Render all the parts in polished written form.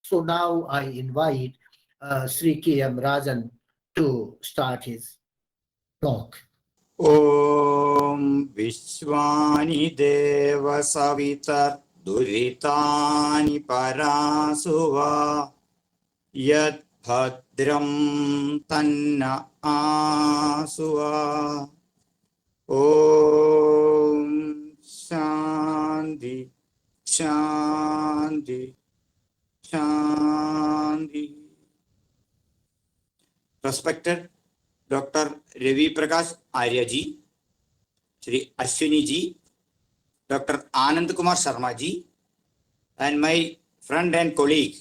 So now I invite Sri K.M. Rajan to start his talk. Om Vishwani Deva Savitar Duritani Parasuva Yad Bhadram Tanna Asuva Om Shanti Shanti Shanti. Respected Dr. Ravi Prakash Arya ji, Shri Ashwini ji, Dr. Anand Kumar Sharma ji, and my friend and colleague,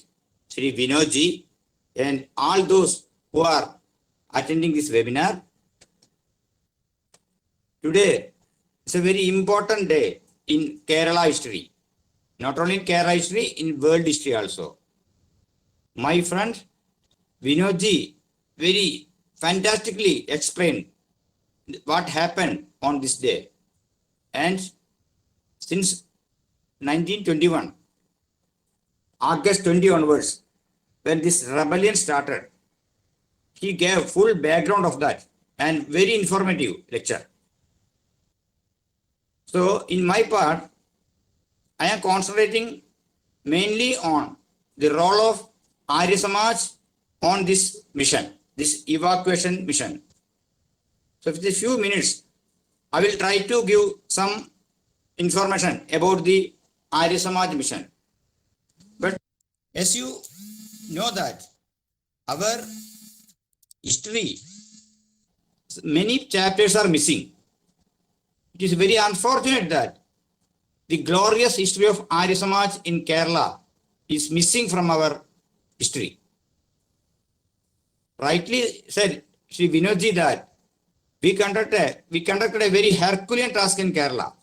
Shri Vinod ji, and all those who are attending this webinar. Today is a very important day in Kerala history. Not only in Kerala history, in world history also. My friend Vinod ji very fantastically explained what happened on this day. And since 1921, August 20 onwards, when this rebellion started, he gave full background of that and very informative lecture. So in my part, I am concentrating mainly on the role of Arya Samaj on this mission, this evacuation mission. So for a few minutes, I will try to give some information about the Arya Samaj mission. But as you know that our history, many chapters are missing. It is very unfortunate that the glorious history of Arya Samaj in Kerala is missing from our history. Rightly said Shri Vinod ji that we conducted a very Herculean task in Kerala.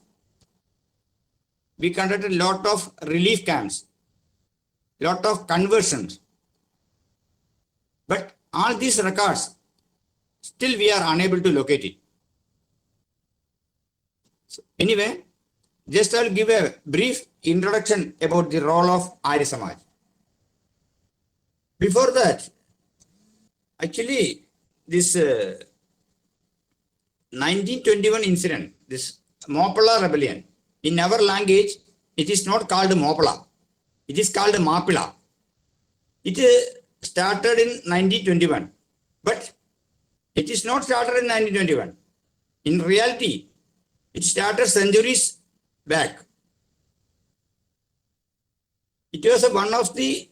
We conducted a lot of relief camps, lot of conversions. But all these records, still we are unable to locate it. So anyway, just I'll give a brief introduction about the role of Arya Samaj. Before that, actually, this 1921 incident, this Moplah rebellion, in our language, it is not called Moplah. It is called Mapila. It started in 1921, but it is not started in 1921. In reality, it started centuries back. It was one of the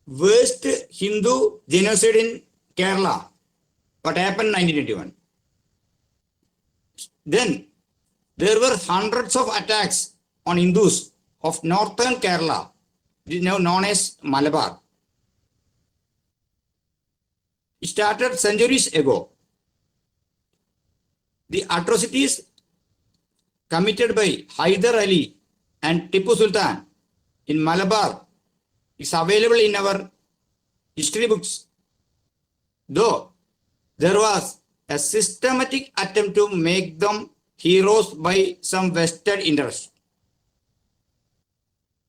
worst Hindu genocide in Kerala. What happened in 1921? Then there were hundreds of attacks on Hindus of northern Kerala, now known as Malabar. It started centuries ago. The atrocities committed by Hyder Ali and Tipu Sultan in Malabar is available in our history books. Though there was a systematic attempt to make them heroes by some vested interests.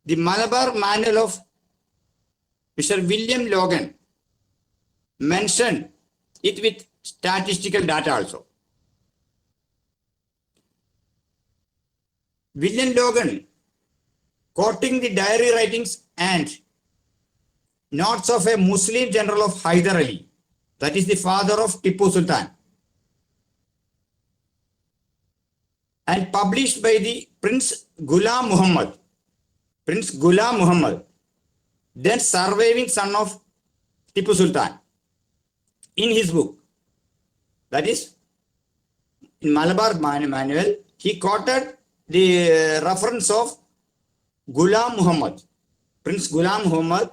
The Malabar Manual of Mr. William Logan mentioned it with statistical data also. William Logan, quoting the diary writings and notes of a Muslim general of Hyder Ali, that is the father of Tipu Sultan, and published by the Prince Ghulam Muhammad, then surviving son of Tipu Sultan, in his book. That is, in Malabar Manual, he quoted the reference of Ghulam Muhammad, Prince Ghulam Muhammad,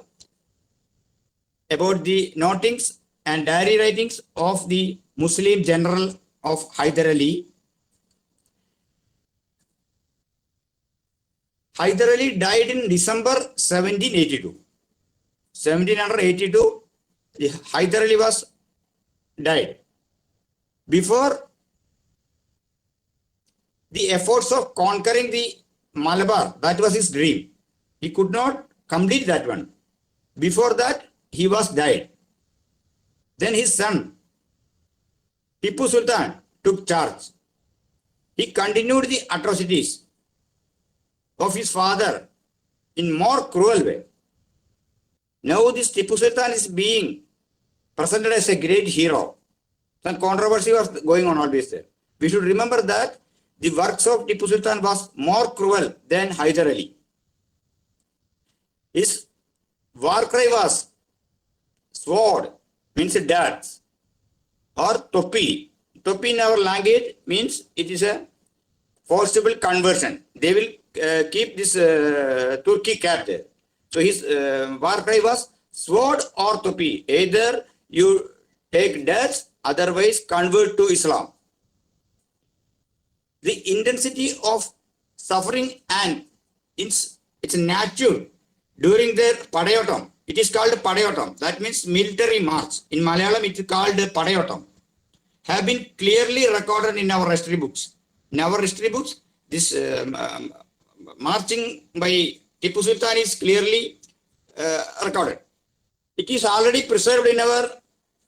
about the notings and diary writings of the Muslim general of Hyder Ali. Hyder Ali died in December 1782. 1782, Hyder Ali was died. Before the efforts of conquering the Malabar, that was his dream. He could not complete that one. Before that, he was died. Then his son, Tipu Sultan, took charge. He continued the atrocities of his father in more cruel way. Now this Tipu Sultan is being presented as a great hero. Some controversy was going on always there. We should remember that the works of Tipu Sultan was more cruel than Hyder Ali. His war cry was sword, means darts, or topi. Topi in our language means it is a forcible conversion. They will keep this Turkey cap there. So his war cry was sword or topi. Either you take darts, otherwise convert to Islam. The intensity of suffering and its nature during their Padayotam. It is called Padayotam. That means military march. In Malayalam, it is called Padayotam. Have been clearly recorded in our history books. In our history books, this marching by Tipu Sultan is clearly recorded. It is already preserved in our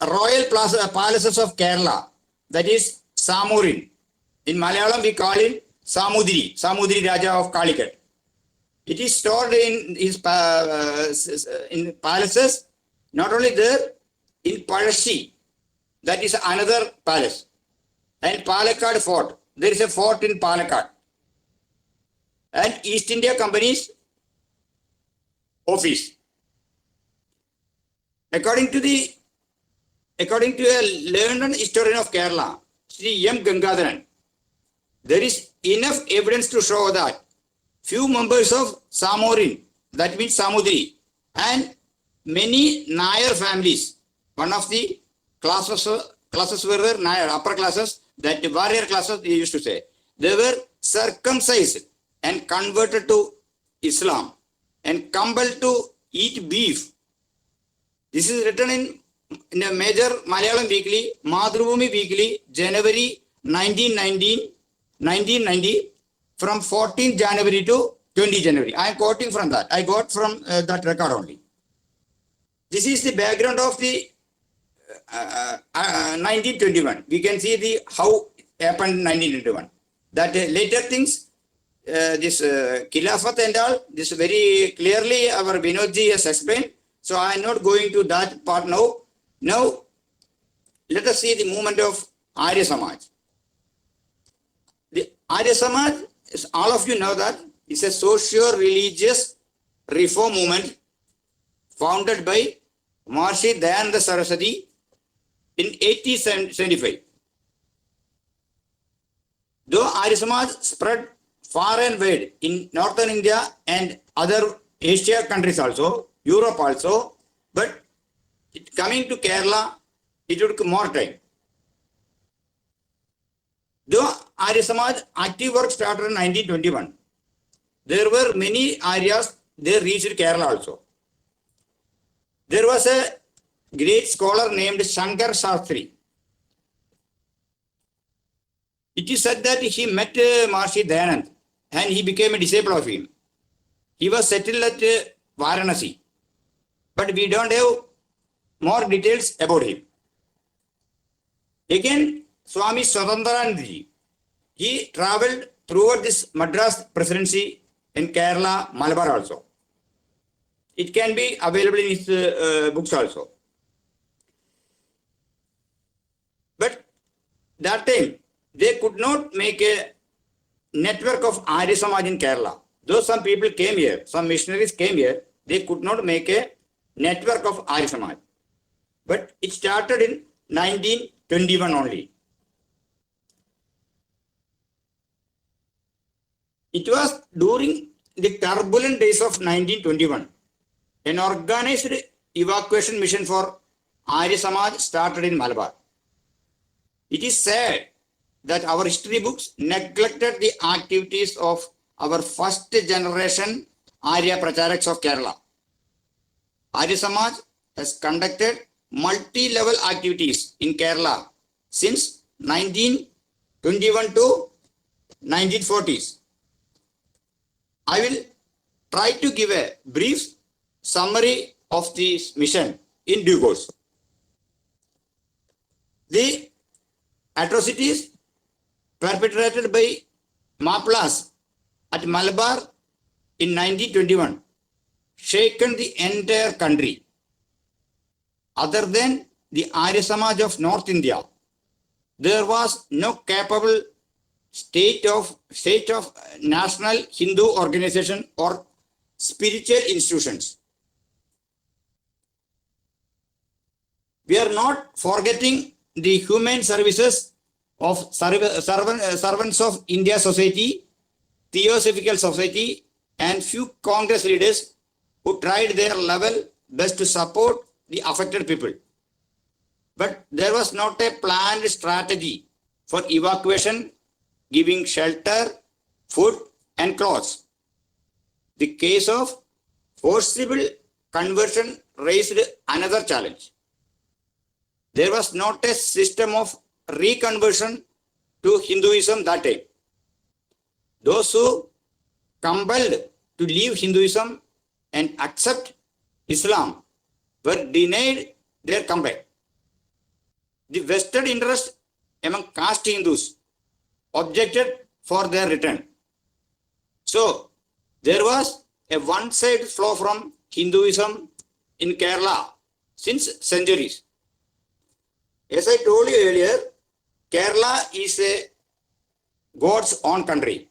royal palaces of Kerala. That is Samurin. In Malayalam, we call it Samudri, Samudri Raja of Calicut. It is stored in his in palaces. Not only there, in Palashi, that is another palace. And Palakkad Fort, there is a fort in Palakkad. And East India Company's office. According to a learned historian of Kerala, Sri M. Gangadharan, there is enough evidence to show that few members of Samorin, that means Samudri, and many Nair families, one of the classes were Nair, upper classes, that warrior classes they used to say, they were circumcised and converted to Islam and compelled to eat beef. This is written in a major Malayalam weekly, Madhrubhumi weekly, January 1990, from 14th January to 20 January. I am quoting from that. I got from that record only. This is the background of the 1921. We can see how it happened in 1921. That later things, this Khilafat and all, this very clearly our Vinodji has explained. So I am not going to that part now. Now, let us see the movement of Arya Samaj. The Arya Samaj, all of you know that, is a socio-religious reform movement founded by Maharishi Dayananda Saraswati in 1875. Though Arya Samaj spread far and wide in northern India and other Asia countries also, Europe also, but coming to Kerala, it took more time. Though Arya Samaj active work started in 1921, there were many areas they reached Kerala also. There was a great scholar named Shankar Shastri. It is said that he met Maharishi Dayanand and he became a disciple of him. He was settled at Varanasi, but we don't have more details about him. Again, Swami Swatantaranandji, he travelled throughout this Madras presidency in Kerala, Malabar also. It can be available in his books also. But that time, they could not make a network of Arya Samaj in Kerala. Though some people came here, some missionaries came here, they could not make a network of Arya Samaj. But it started in 1921 only. It was during the turbulent days of 1921. An organized evacuation mission for Arya Samaj started in Malabar. It is sad that our history books neglected the activities of our first generation Arya Pracharaks of Kerala. Arya Samaj has conducted multi-level activities in Kerala since 1921 to 1940s. I will try to give a brief summary of this mission in due course. The atrocities perpetrated by Moplahs at Malabar in 1921 shaken the entire country. Other than the Arya Samaj of North India, there was no capable state of national Hindu organization or spiritual institutions. We are not forgetting the human services of servants of India Society, Theosophical Society, and few Congress leaders who tried their level best to support the affected people. But there was not a planned strategy for evacuation, giving shelter, food, and clothes. The case of forcible conversion raised another challenge. There was not a system of reconversion to Hinduism that time. Those who compelled to leave Hinduism and accept Islam were denied their comeback. The vested interest among caste Hindus objected for their return. So there was a one-sided flow from Hinduism in Kerala since centuries. As I told you earlier, Kerala is a God's own country.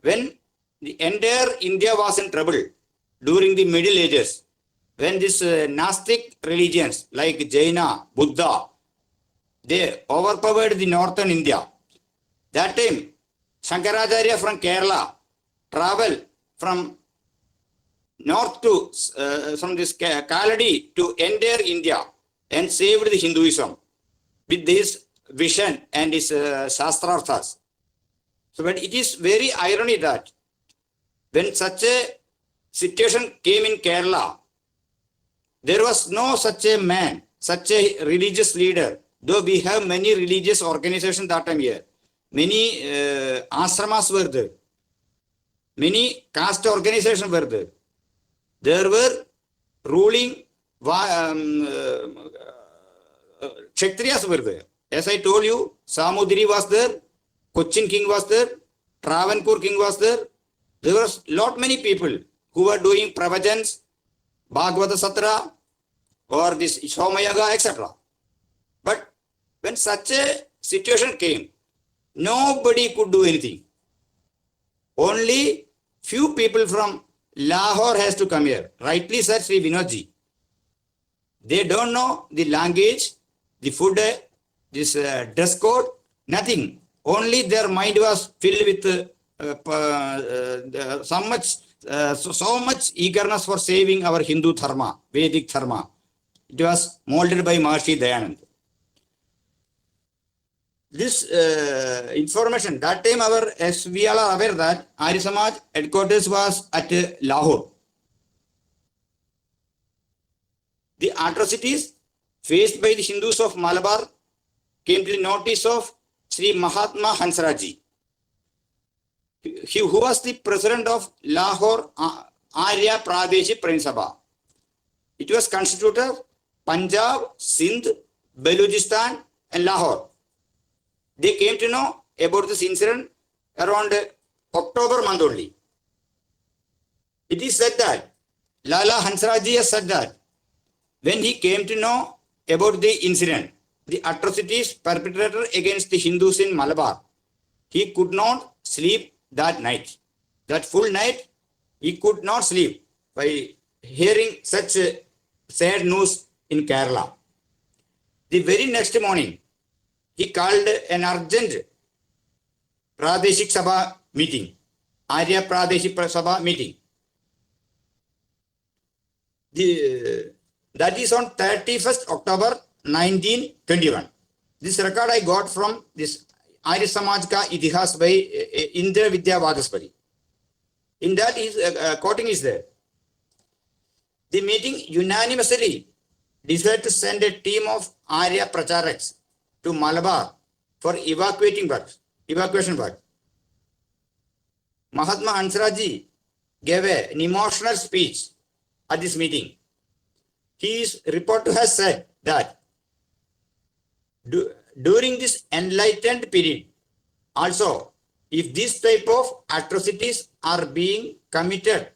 When the entire India was in trouble during the Middle Ages, when these Gnostic religions like Jaina, Buddha, they overpowered the northern India. That time, Shankaracharya from Kerala traveled from north to, from this Kaladi to entire India and saved the Hinduism with this vision and his Satyarthas. So, but it is very ironic that when such a situation came in Kerala, there was no such a man, such a religious leader, though we have many religious organizations that time here. Many ashramas were there. Many caste organizations were there. There were ruling Kshatriyas were there. As I told you, Samudri was there, Cochin king was there, Travancore king was there. There was lot many people who were doing pravachans, Bhagavata Satra, or this Somayaga, etc. But when such a situation came, nobody could do anything. Only few people from Lahore has to come here. Rightly said Sri Vinodji. They don't know the language, the food, this dress code, nothing. Only their mind was filled with so much eagerness for saving our Hindu dharma, Vedic dharma. It was molded by Maharishi Dayanand. This information, that time as we all are aware that Arya Samaj headquarters was at Lahore. The atrocities faced by the Hindus of Malabar came to the notice of Sri Mahatma Hansraji, who was the president of Lahore Arya Pradeshi Pran Sabha. It was constituted of Punjab, Sindh, Balochistan, and Lahore. They came to know about this incident around October month only. It is said that Lala Hansraji has said that when he came to know about the incident, the atrocities perpetrated against the Hindus in Malabar, he could not sleep that night. That full night, he could not sleep by hearing such sad news in Kerala. The very next morning, he called an urgent Pradeshik Sabha meeting, Arya Pradeshik Sabha meeting. That is on 31st October 1921. This record I got from this Arya Samaj Ka Itihas by Indra Vidya Vadaspari. In that, quoting is there. The meeting unanimously decided to send a team of Arya Pracharaks to Malabar for evacuation work. Mahatma Hansraji gave an emotional speech at this meeting. he is reported to have said that during this enlightened period, also, if this type of atrocities are being committed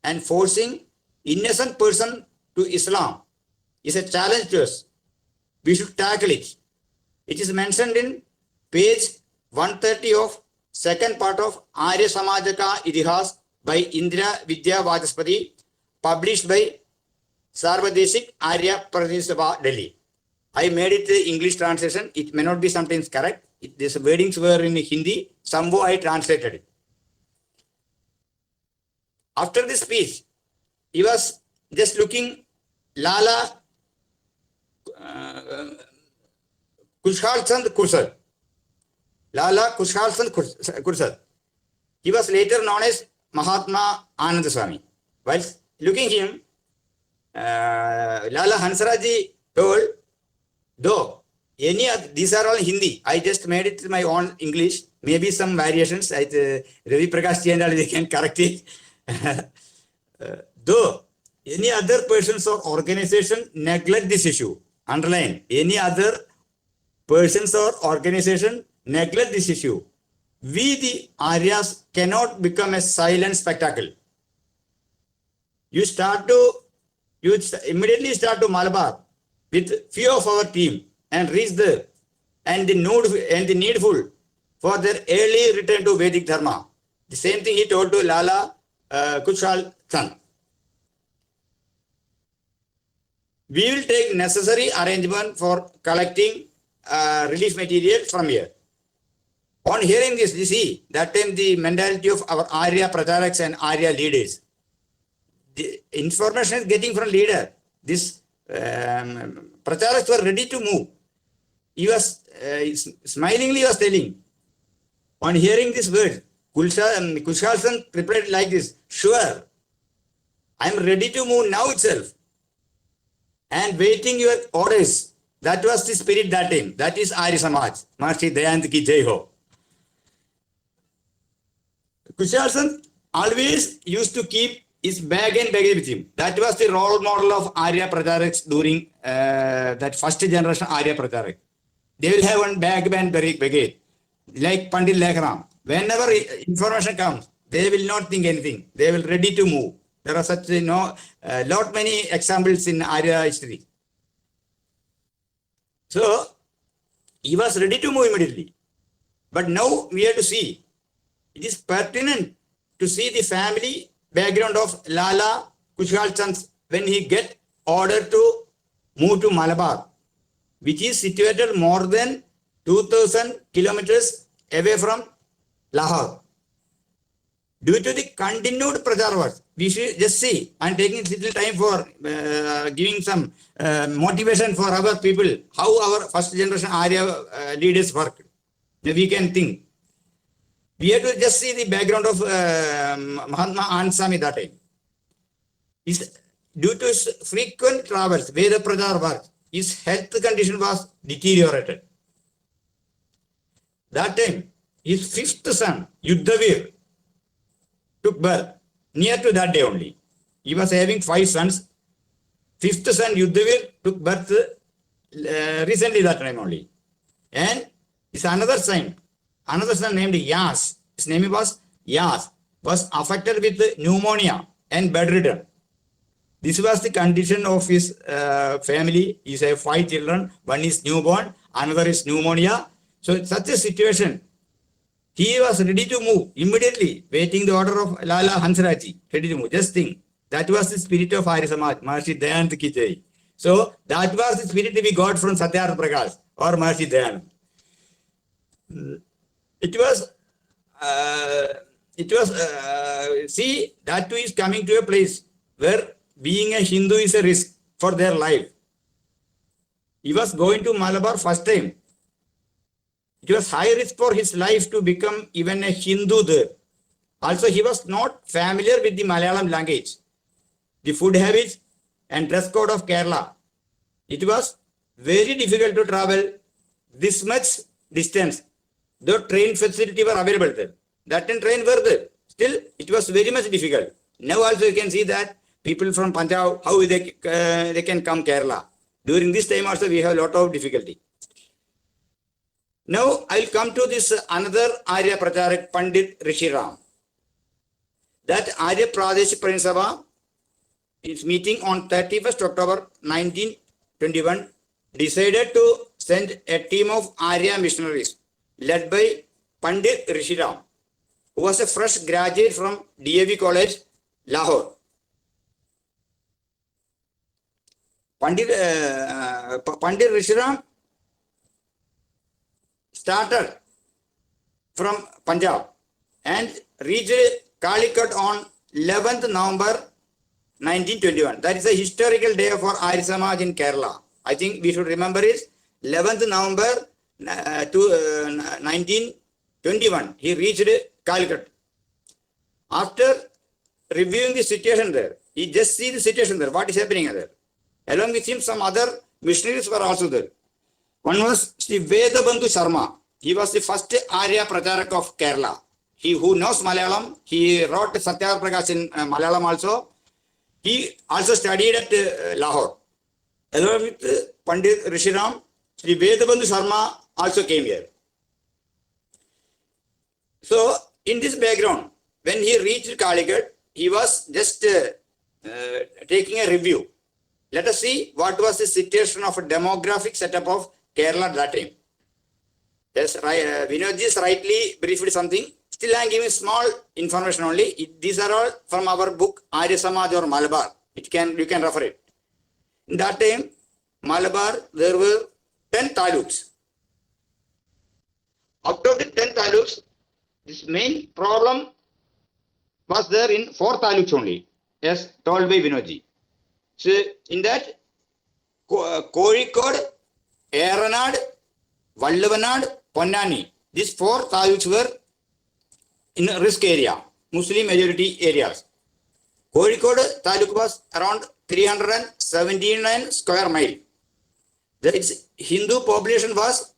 and forcing innocent person to Islam is a challenge to us. We should tackle it. It is mentioned in page 130 of second part of Arya Samajaka Idihas by Indira Vidya Vajaspati, published by Sarvadeshik Arya Pratisabha, Delhi. I made it the English translation. It may not be sometimes correct. These wordings were in Hindi. Somehow I translated it. After this speech, he was just looking Lala Kushal Chand Kursal. Lala Kushal Chand Kursal. He was later known as Mahatma Anand Swami. While looking him, Lala Hansaraji told, though these are all Hindi, I just made it my own English, maybe some variations. Ravi Prakash and they can correct it. Though any other persons or organization neglect this issue, underline, any other persons or organization neglect this issue, we the Aryas cannot become a silent spectacle. You immediately start to Malabar with few of our team and reach there, and the needful for their early return to Vedic Dharma. The same thing he told to Lala Kushal Chand. We will take necessary arrangement for collecting relief material from here. On hearing this, you see, that time the mentality of our Arya Pracharaks and Arya leaders. The information is getting from leader. This Pracharaks were ready to move. He was smilingly was telling. On hearing this word, Kushal replied like this: "Sure, I am ready to move now itself, and waiting your orders." That was the spirit that time. That is Arya Samaj. Maharishi Dayanand ki jai ho. Kushal always used to keep his bag and baggage with him. That was the role model of Arya Pracharaks during that first generation Arya Pracharak. They will have one bag and baggage, like Pandit Lekharam. Whenever information comes, they will not think anything. They will ready to move. There are such lot many examples in Arya history. So he was ready to move immediately. But now we have to see. It is pertinent to see the family background of Lala Kushal Chand when he get ordered to move to Malabar, which is situated more than 2000 kilometers away from Lahore. Due to the continued prachar work, we should just see, I'm taking little time for giving some motivation for our people, how our first generation Arya leaders work. We can think. We have to just see the background of Mahatma Anand Swami that time. Due to his frequent travels, Veda Prachar work, his health condition was deteriorated. That time, his fifth son, Yuddhavir, took birth near to that day only. He was having 5 sons. Fifth son, Yuddhavir, took birth recently that time only. And his another son named Yas, his name was Yas, was affected with pneumonia and bedridden. This was the condition of his family. He has 5 children. One is newborn, another is pneumonia. So in such a situation, he was ready to move immediately, waiting the order of Lala Hansaraji, ready to move. Just think, that was the spirit of Arya Samaj, Maharishi Dayanand ki jai. So that was the spirit we got from Satyarth Prakash or Maharishi Dayanand. It was, see, that too is coming to a place where being a Hindu is a risk for their life. He was going to Malabar first time. It was high risk for his life to become even a Hindu there. Also, he was not familiar with the Malayalam language, the food habits and dress code of Kerala. It was very difficult to travel this much distance. The train facility were available there. That train were there. Still, it was very much difficult. Now also you can see that people from Punjab, how they can come Kerala. During this time also we have a lot of difficulty. Now I will come to this another Arya Pracharak Pandit Rishi Ram. That Arya Pradesh Parinsabha is meeting on 31st October 1921 decided to send a team of Arya missionaries led by Pandit Rishi Ram, who was a fresh graduate from DAV College, Lahore. Pandit Rishi Ram started from Punjab and reached Calicut on 11th November 1921. That is a historical day for Arya Samaj in Kerala. I think we should remember it. 11th November 1921, he reached Calicut. After reviewing the situation there, he just see the situation there, what is happening there. Along with him, some other missionaries were also there. One was Sri Vedabandhu Sharma. He was the first Arya Pracharak of Kerala. He who knows Malayalam, he wrote Satyarth Prakash in Malayalam also. He also studied at Lahore. Along with Pandit Rishi Ram, Sri Vedabandhu Sharma also came here. So, in this background, when he reached Calicut, he was just taking a review. Let us see what was the situation of a demographic setup of Kerala at that time. Yes, Vinod just rightly briefed something. Still, I am giving small information only. These are all from our book Arya Samaj or Malabar. You can refer it. In that time, Malabar, there were 10 taluks. Out of the 10 taluks, this main problem was there in 4 taluks only, as told by Vinodji. So, in that, Kozhikode, Eranad, Vallavanad, Ponnani, these 4 taluks were in a risk area, Muslim majority areas. Kozhikode taluk was around 379 square mile. Its Hindu population was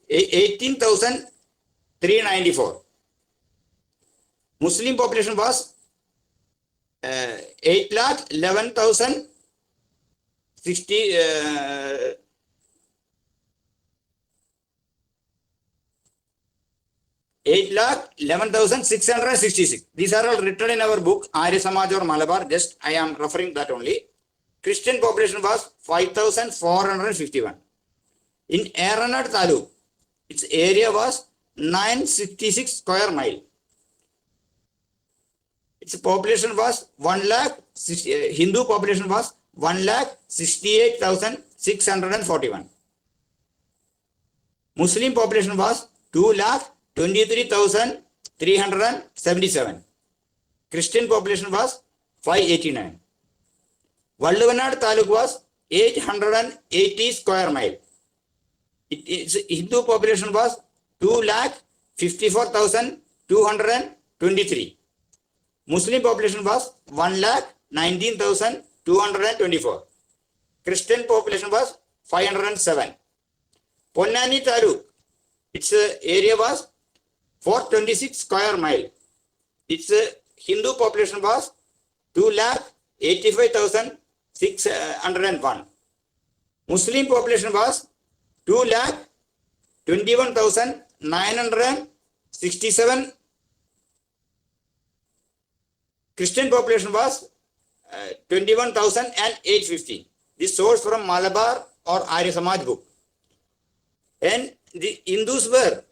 18,394. Muslim population was 8,11,060. 8,11,666. These are all written in our book, Arya Samaj or Malabar. Just I am referring that only. Christian population was 5,451. In Eranad Taluk, its area was 966 square mile. Its population was 1 lakh, Hindu population was 1,68,641. Muslim population was 2,23,377. Christian population was 589. Vallavanad Taluk was 880 square mile. Its Hindu population was 2,54,223. Muslim population was 1,19,224. Christian population was 507. Ponnani Taluk, its area was 426 square mile. Its Hindu population was 2,85,601. Muslim population was 2,21,967. Christian population was 21,850. This source from Malabar or Arya Samaj book. And the Hindus were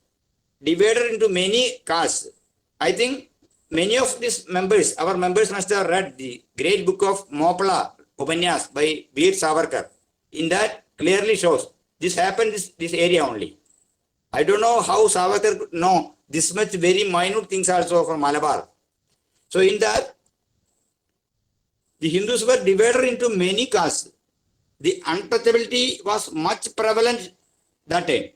divided into many castes. I think many of these members, our members must have read the great book of Moplah, Upanyas by Veer Savarkar. In that clearly shows this happened this area only. I don't know how Savarkar could know this much very minute things also from Malabar. So in that, the Hindus were divided into many castes. The untouchability was much prevalent that time.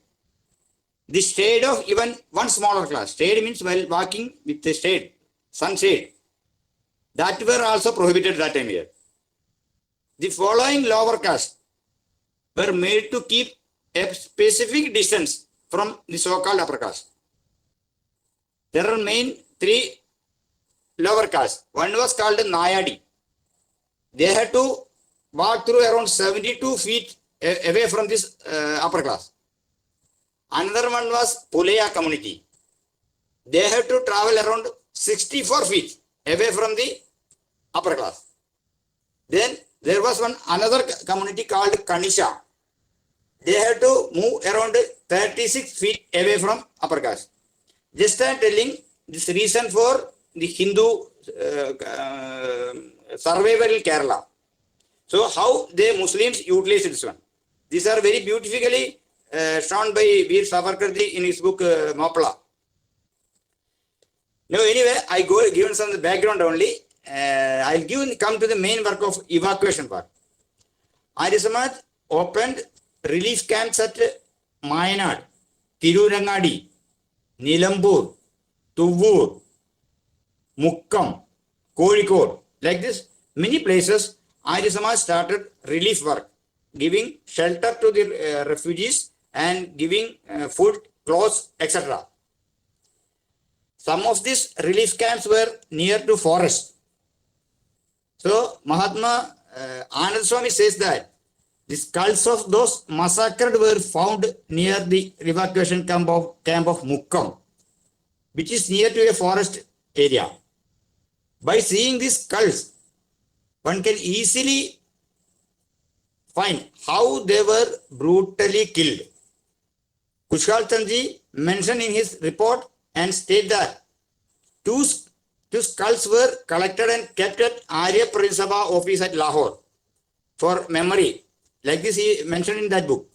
The shade of even one smaller class, shade means while walking with the shade, sunshade, that were also prohibited that time here. The following lower caste were made to keep a specific distance from the so-called upper caste. There are main 3 lower castes. One was called Nayadi. they had to walk through around 72 feet away from this upper class. Another one was Pulaya community. They had to travel around 64 feet away from the upper class. Then there was another community called Kanisha. They had to move around 36 feet away from upper caste. Just I'm telling this reason for the Hindu survival in Kerala. So how the Muslims utilize this one. These are very beautifully shown by Veer Savarkarji in his book Moplah. Now anyway, I given some background only. I'll come to the main work of evacuation part. Arya Samaj opened relief camps at Mayanad, Tirurangadi, Nilambur, Tuvur, Mukkam, Kozhikode. Like this, many places Arya Samaj started relief work, giving shelter to the refugees and giving food, clothes, etc. Some of these relief camps were near to forest. So Mahatma Anand Swami says that the skulls of those massacred were found near the evacuation camp of Mukkam, which is near to a forest area. By seeing these skulls, one can easily find how they were brutally killed. Kushal Chandji mentioned in his report and state that two skulls were collected and kept at Arya Pradesabha office at Lahore for memory. Like this he mentioned in that book.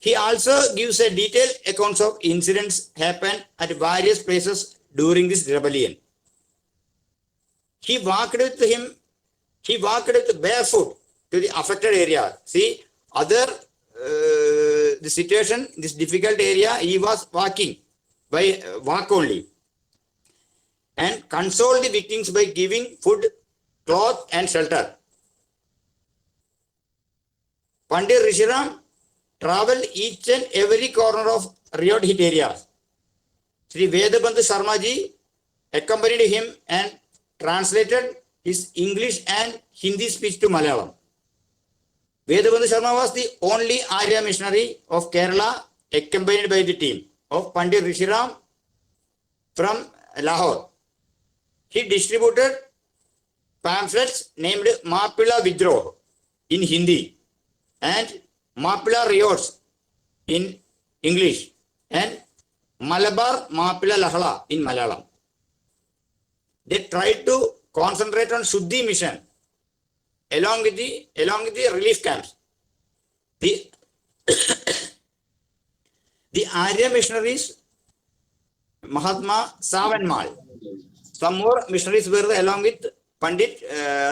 He also gives a detailed accounts of incidents happened at various places during this rebellion. He walked with barefoot to the affected area. See, the situation, this difficult area, he was walking by walk only. And consoled the victims by giving food, cloth and shelter. Pandit Rishiram traveled each and every corner of riot hit areas. Sri Vedabandhu Sharmaji accompanied him and translated his English and Hindi speech to Malayalam. Vedabandhu Sharma was the only Arya missionary of Kerala accompanied by the team of Pandit Rishiram from Lahore. He distributed pamphlets named Moplah Vidroh in Hindi and Moplah Riots in English and Malabar Moplah Lahala in Malayalam. They tried to concentrate on Shuddhi mission along with the relief camps. The Arya missionaries, Mahatma Savanmal. Some more missionaries were along with Pandit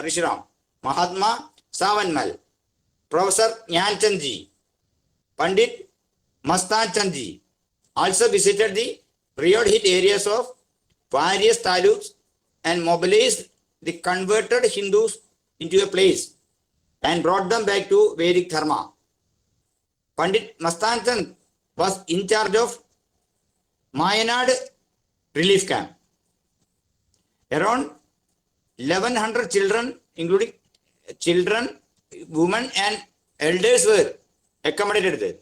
Rishiram, Mahatma Savanmal, Professor Jnanachandji, Pandit Mastan Chandji also visited the riot hit areas of various taluks and mobilized the converted Hindus into a place and brought them back to Vedic Dharma. Pandit Mastan Chand was in charge of Mayanad relief camp. Around 1100 children, including children, women and elders were accommodated there.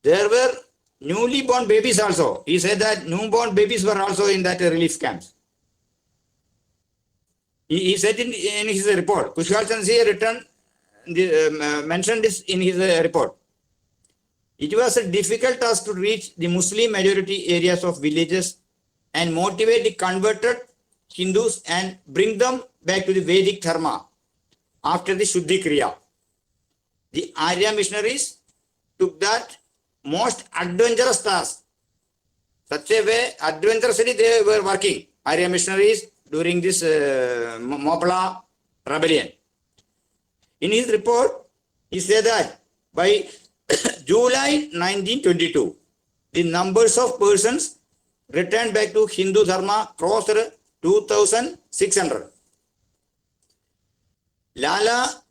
There were newly born babies also. He said that newborn babies were also in that relief camps. He said in his report, Kushal Chandji mentioned this in his report. It was a difficult task to reach the Muslim majority areas of villages and motivate the converted Hindus and bring them back to the Vedic Dharma after the Shuddhi Kriya. The Arya missionaries took that most adventurous task. Such a way, adventurously they were working, Arya missionaries, during this Moplah rebellion. In his report, he said that by July 1922, the numbers of persons returned back to Hindu Dharma crossed 2,600. Lala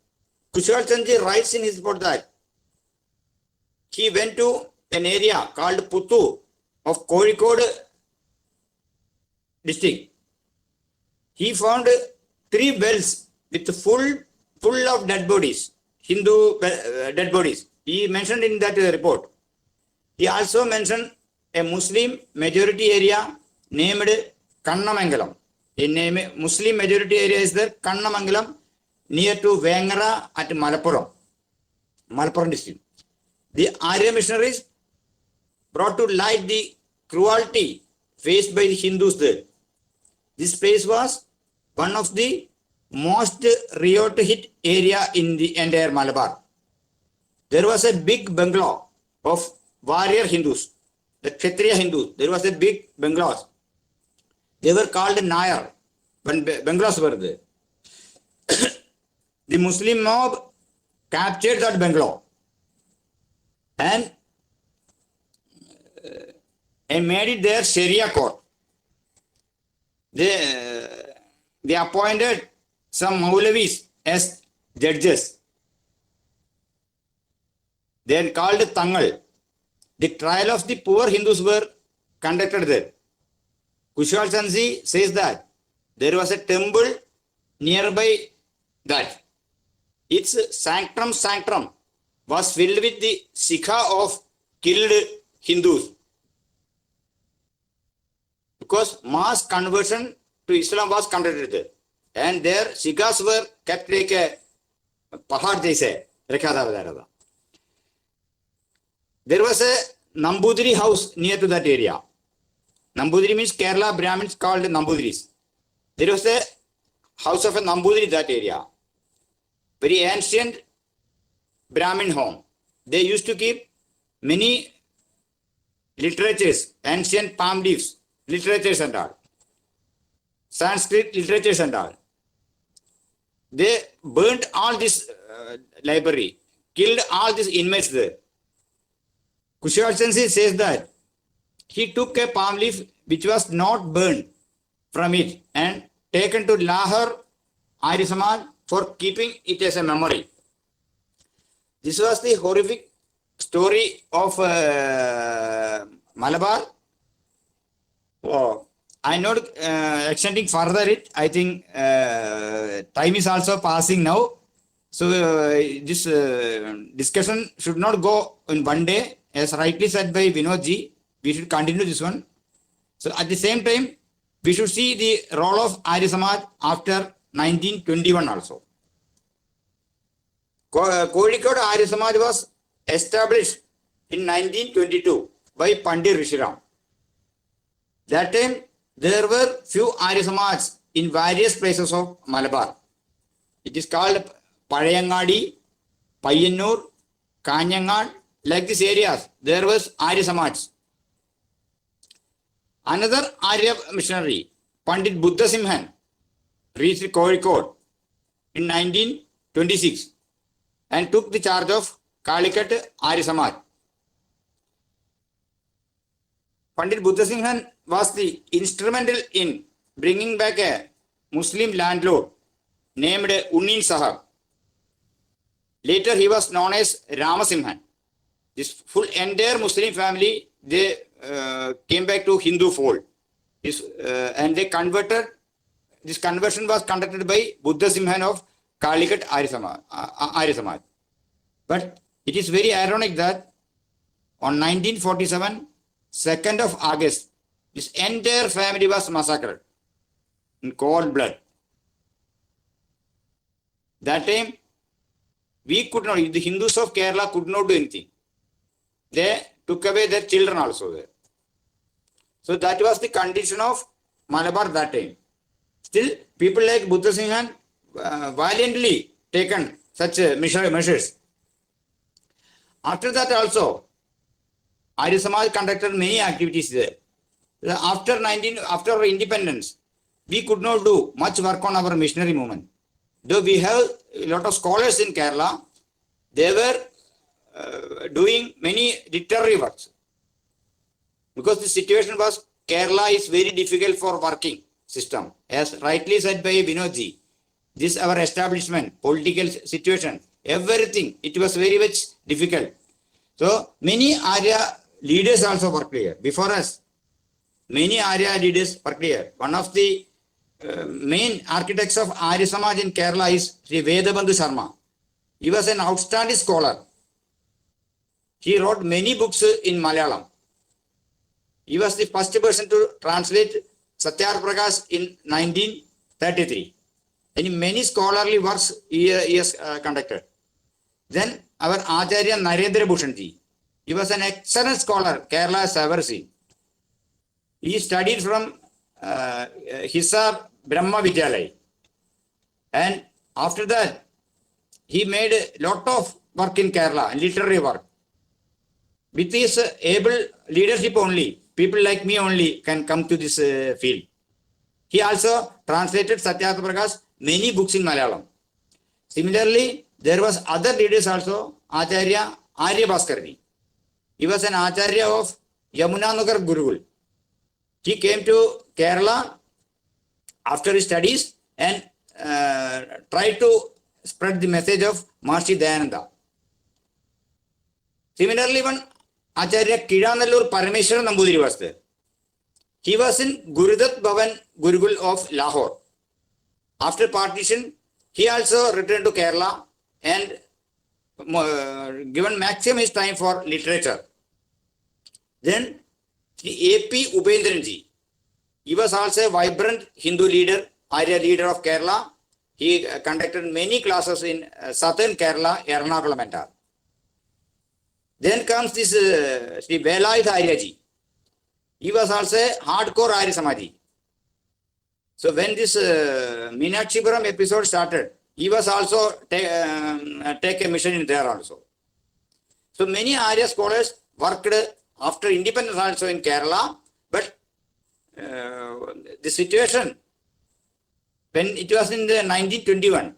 Kushal Chandji writes in his report that he went to an area called Puttu of Kozhikode district. He found 3 wells with full of dead bodies, Hindu dead bodies. He mentioned in that report. He also mentioned a Muslim majority area named Kannamangalam. A name Muslim majority area is there, Kannamangalam, near to Vengara at Malappuram district. The Arya missionaries brought to light the cruelty faced by the Hindus there. This place was one of the most riot hit area in the entire Malabar. There was a big bungalow of warrior Hindus, the Kshatriya Hindus. There was a big bungalows. They were called Nayar when bungalows were there. The Muslim mob captured that bungalow and made it their Sharia court. They appointed some Maulavis as judges. They are called Tangal. The trial of the poor Hindus were conducted there. Kushal Chansi says that there was a temple nearby that. Its sanctum was filled with the Sikha of killed Hindus. Because mass conversion to Islam was conducted there. And their Sikhs were kept like a pahad jaise. There was a Nambudiri house near to that area. Nambudiri means Kerala Brahmins called Nambudiris. There was a house of a Nambudiri in that area. Very ancient Brahmin home. They used to keep many literatures, ancient palm leaves, literatures and all. Sanskrit literatures and all. They burnt all this library, killed all these inmates there. Kushal Chansi says that he took a palm leaf which was not burned from it and taken to Lahore Arya Samaj for keeping it as a memory. This was the horrific story of Malabar. Oh, I'm not extending further it. I think time is also passing now. So this discussion should not go in one day. As rightly said by Vinodji, we should continue this one. So at the same time, we should see the role of Arya Samaj after 1921 also. Kozhikode Arya Samaj was established in 1922 by Pandit Rishiram. That time, there were few Arya Samaj in various places of Malabar. It is called Palayangadi, Payyannur, Kanyangad, like these areas. There was Arya Samaj. Another Arya missionary, Pandit Buddha Simhan, reached Kozhikode in 1926 and took the charge of Calicut Arya Samaj. Pandit Buddha Simhan was the instrumental in bringing back a Muslim landlord named Unnin Sahab. Later he was known as Ramasimhan. This full entire Muslim family, they came back to Hindu fold. And they converted, this conversion was conducted by Buddha Simhan of Calicut Arya Samaj. But it is very ironic that on 1947, 2nd of August, this entire family was massacred in cold blood. That time, we could not, the Hindus of Kerala could not do anything. They took away their children also there. So that was the condition of Malabar that time. Still, people like Buddha Simhan valiantly taken such measures. After that also, Arya Samaj conducted many activities there. After our independence, we could not do much work on our missionary movement. Though we have a lot of scholars in Kerala, they were doing many literary works. Because the situation was, Kerala is very difficult for working system. As rightly said by Vinodji, this our establishment, political situation, everything, it was very much difficult. So many Arya leaders also worked here. Before us, many Arya leaders worked here. One of the main architects of Arya Samaj in Kerala is Sri Vedabandhu Sharma. He was an outstanding scholar. He wrote many books in Malayalam. He was the first person to translate Satyarth Prakash in 1933. And many scholarly works he has conducted. Then our Acharya Narendra Bhushanji. He was an excellent scholar Kerala has ever seen. He studied from Hisar Brahma Vidyalaya. And after that, he made a lot of work in Kerala, literary work. With his able leadership only, people like me only can come to this field. He also translated Satyarth Prakash many books in Malayalam. Similarly, there was other leaders also, Acharya Arya Bhaskarji. He was an Acharya of Yamunanagar Gurukul. He came to Kerala after his studies and tried to spread the message of Maharishi Dayananda. Similarly, one Acharya Kidanallur Parameshwaran Nambudiri was there. He was in Gurudat Bhavan Gurukul of Lahore. After partition, he also returned to Kerala and given maximum his time for literature. Then the A.P. Ubendranji. He was also a vibrant Hindu leader, Arya leader of Kerala. He conducted many classes in southern Kerala, Ernakulam and all. Then comes this Sri Velayuth Aryaji. He was also a hardcore Arya Samaji. So when this Meenakshipuram episode started, he was also take a mission in there also. So many Arya scholars worked after independence also in Kerala, but the situation, when it was in the 1921,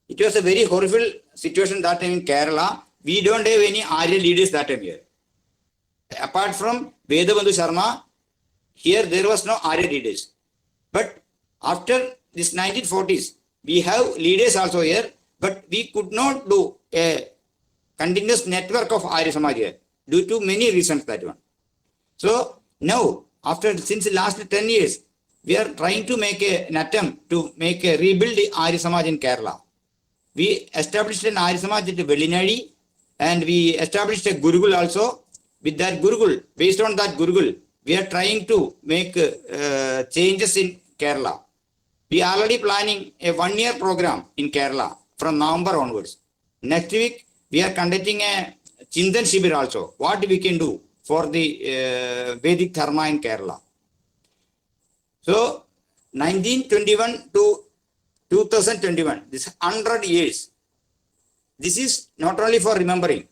it was a very horrible situation that time in Kerala. We don't have any Arya leaders that time here. Apart from Vedabandhu Sharma, here there was no Arya leaders. But after this 1940s, we have leaders also here, but we could not do a continuous network of Arya Samaj here due to many reasons that one. So now, since the last 10 years, we are trying to make an attempt to rebuild the Arya Samaj in Kerala. We established an Arya Samaj at Velinadi and we established a Gurukul also. With that Gurukul, based on that Gurukul, we are trying to make changes in Kerala. We are already planning a 1-year program in Kerala from November onwards. Next week, we are conducting a Chintan Shibir also. What we can do for the Vedic Dharma in Kerala. So, 1921 to 2021, this 100 years. This is not only for remembering.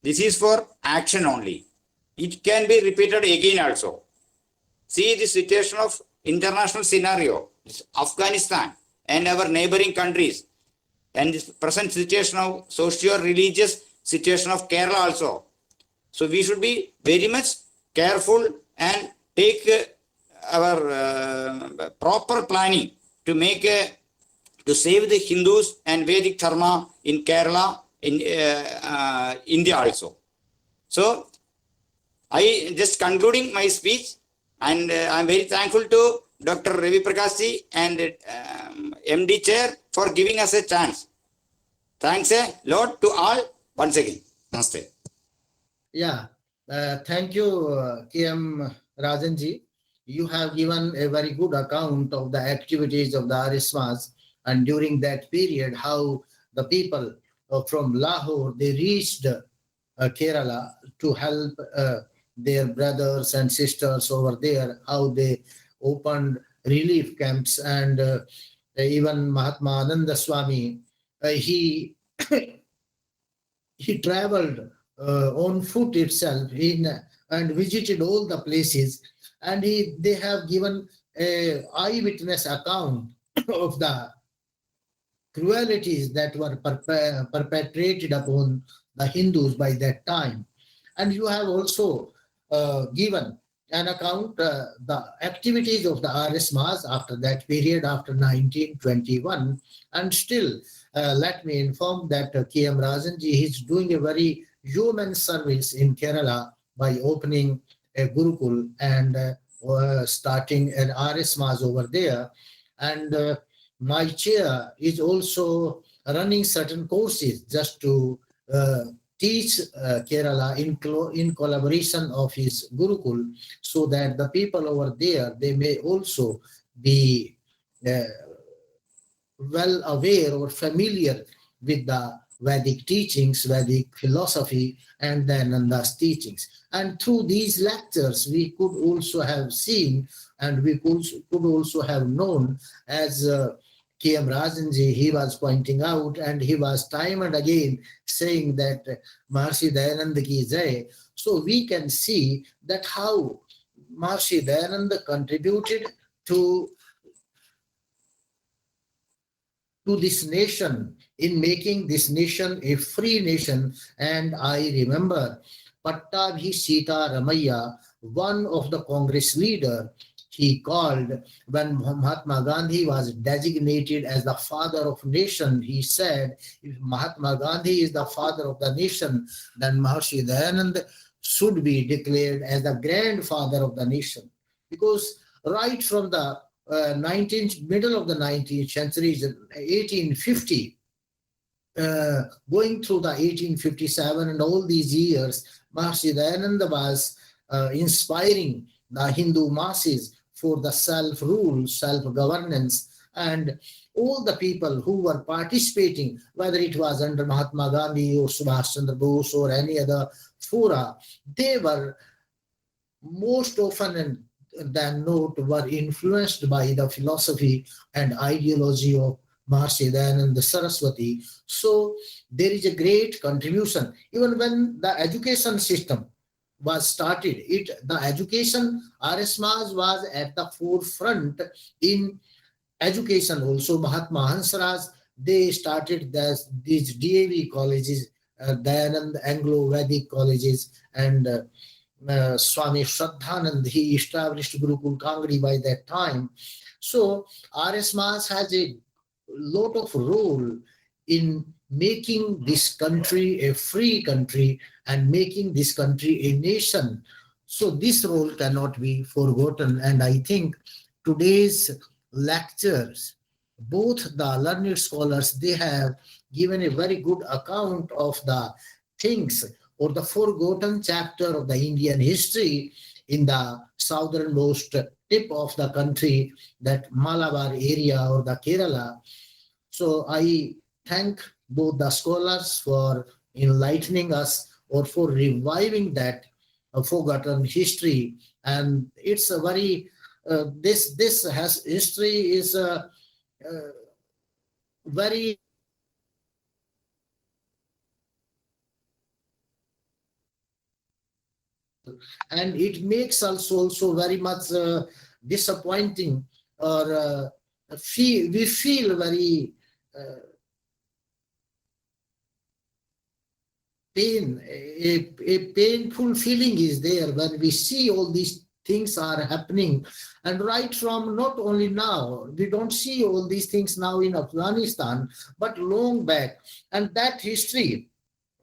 This is for action only. It can be repeated again also. See the situation of international scenario, Afghanistan and our neighboring countries, and this present situation of socio-religious situation of Kerala also. So we should be very much careful and take our proper planning to to save the Hindus and Vedic Dharma in Kerala, in India also. So I just concluding my speech, and I am very thankful to Dr. Ravi Prakash ji and MD Chair for giving us a chance. Thanks a lot to all once again. Namaste. Yeah, thank you, K.M. Rajanji. You have given a very good account of the activities of the Arya Samaj, and during that period, how the people from Lahore, they reached Kerala to help their brothers and sisters over there, how they opened relief camps, and even Mahatma Ananda Swami, he traveled on foot itself and visited all the places, and they have given a eyewitness account of the cruelties that were perpetrated upon the Hindus by that time. And you have also given an account the activities of the Arya Samaj after that period, after 1921. And still, let me inform that K.M. Rajanji is doing a very human service in Kerala by opening a Gurukul and starting an Arya Samaj over there. And my chair is also running certain courses just to teach Kerala in collaboration of his Gurukul, so that the people over there, they may also be uh, well aware or familiar with the Vedic teachings, Vedic philosophy, and then Ananda's teachings. And through these lectures, we could also have seen, and we could also have known, as K.M. Rajanji, he was pointing out, and he was time and again saying that Maharshi Dayananda ki jai. So we can see that how Maharshi Dayananda contributed to this nation, in making this nation a free nation. And I remember Pattabhi Sita Ramaiah, one of the Congress leader, he called when Mahatma Gandhi was designated as the father of nation. He said, if Mahatma Gandhi is the father of the nation, then Maharshi Dayanand should be declared as the grandfather of the nation. Because right from the middle of the 19th century, 1850, going through the 1857 and all these years, Maharshi Dayananda was inspiring the Hindu masses for the self-rule, self-governance, and all the people who were participating, whether it was under Mahatma Gandhi or Subhash Chandra Bose or any other fora, they were most often than not were influenced by the philosophy and ideology of Maharshi Dayananda Saraswati. So there is a great contribution. Even when the education system was started, the education, RS Mas was at the forefront in education also. Mahatma Hansraj, they started these DAV colleges, Dayanand Anglo-Vedic colleges, and Swami Shraddhanand, he established Gurukul Kangri by that time. So RS Mas has a lot of role in making this country a free country and making this country a nation. So this role cannot be forgotten. And I think today's lectures, both the learned scholars, they have given a very good account of the things or the forgotten chapter of the Indian history in the southernmost tip of the country, that Malabar area or the Kerala. So I thank both the scholars for enlightening us or for reviving that forgotten history. And it's a very this has history is a very and it makes us also very much disappointing, or we feel very a painful feeling is there when we see all these things are happening. And right from not only now, we don't see all these things now in Afghanistan, but long back. And that history,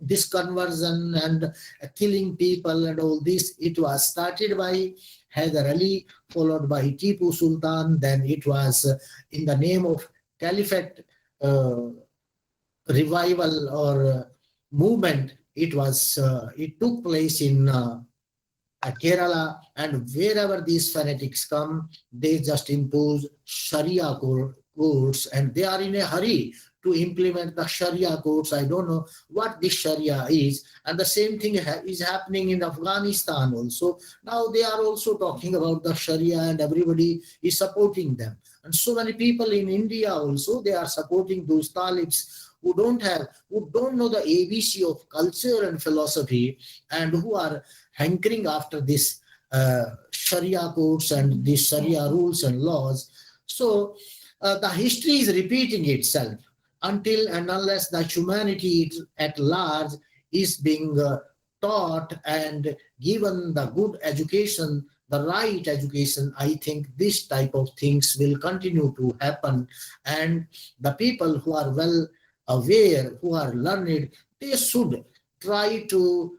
this conversion and killing people and all this, it was started by Hyder Ali, followed by Tipu Sultan. Then it was in the name of Caliphate revival or movement. It took place in Kerala, and wherever these fanatics come, they just impose Sharia courts, and they are in a hurry to implement the Sharia courts. I don't know what this Sharia is. And the same thing is happening in Afghanistan also. Now they are also talking about the Sharia, and everybody is supporting them. And so many people in India also, they are supporting those talibs who don't know the ABC of culture and philosophy, and who are hankering after this Sharia courts and these Sharia rules and laws. So the history is repeating itself until and unless the humanity at large is being taught and given the good education, the right education. I think this type of things will continue to happen. And the people who are well aware, who are learned, they should try to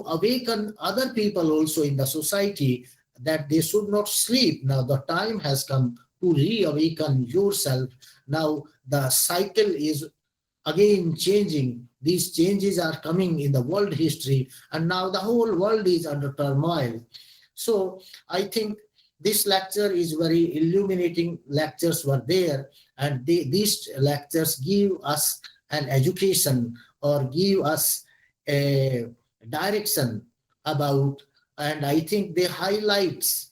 awaken other people also in the society, that they should not sleep. Now the time has come to reawaken yourself. Now the cycle is again changing. These changes are coming in the world history, and now the whole world is under turmoil. So I think this lecture is very illuminating. Lectures were there, and these lectures give us an education or give us a direction about, and I think they highlights,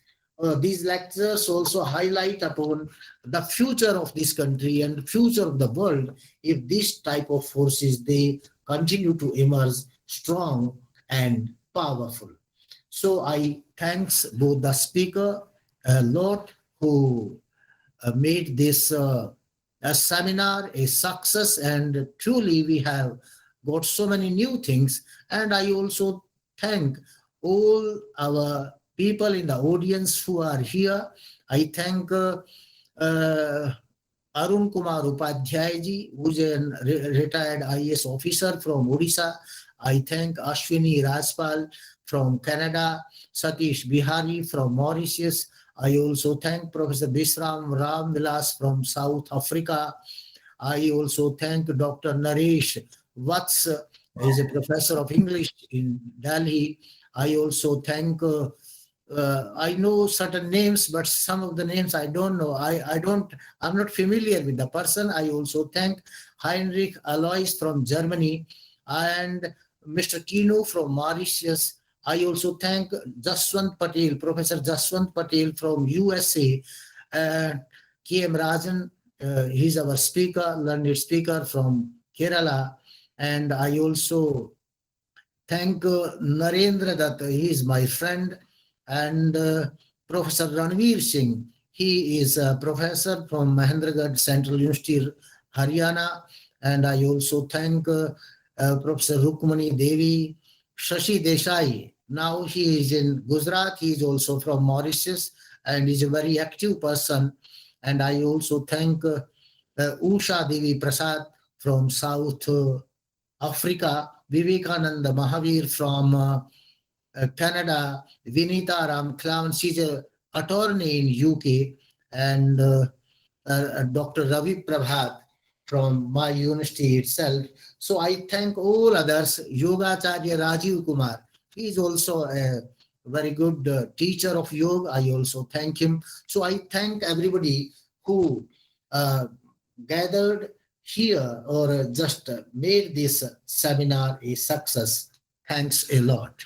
these lectures also highlight upon the future of this country and future of the world if this type of forces they continue to emerge strong and powerful. So I thanks both the speaker a lot who made this a seminar a success, and truly we have got so many new things. And I also thank all our people in the audience who are here. I thank uh, Arun Kumar Upadhyay ji, who is a retired IAS officer from Odisha. I thank Ashwini Rajpal from Canada, Satish Bihari from Mauritius. I also thank Professor Bisram Ram Vilas from South Africa. I also thank Dr. Naresh Vats, is a professor of English in Delhi. I also thank I know certain names, but some of the names I don't know. I'm not familiar with the person. I also thank Heinrich Alois from Germany and Mr. Kino from Mauritius. I also thank Jaswant Patel, Professor Jaswant Patel from USA, and KM Rajan. He's our speaker, learned speaker from Kerala. And I also thank Narendra Dutt. He is my friend. And Professor Ranveer Singh. He is a professor from Mahendragarh Central University, Haryana. And I also thank Professor Rukmani Devi, Shashi Desai. Now he is in Gujarat. He is also from Mauritius and is a very active person. And I also thank Usha Devi Prasad from South Africa, Vivekananda Mahavir from Canada, Vinita Ram Clown, she's an attorney in UK, and Dr. Ravi Prabhat from my university itself. So I thank all others. Yogacharya Rajiv Kumar, he is also a very good teacher of yoga. I also thank him. So I thank everybody who gathered here or just made this seminar a success. Thanks a lot.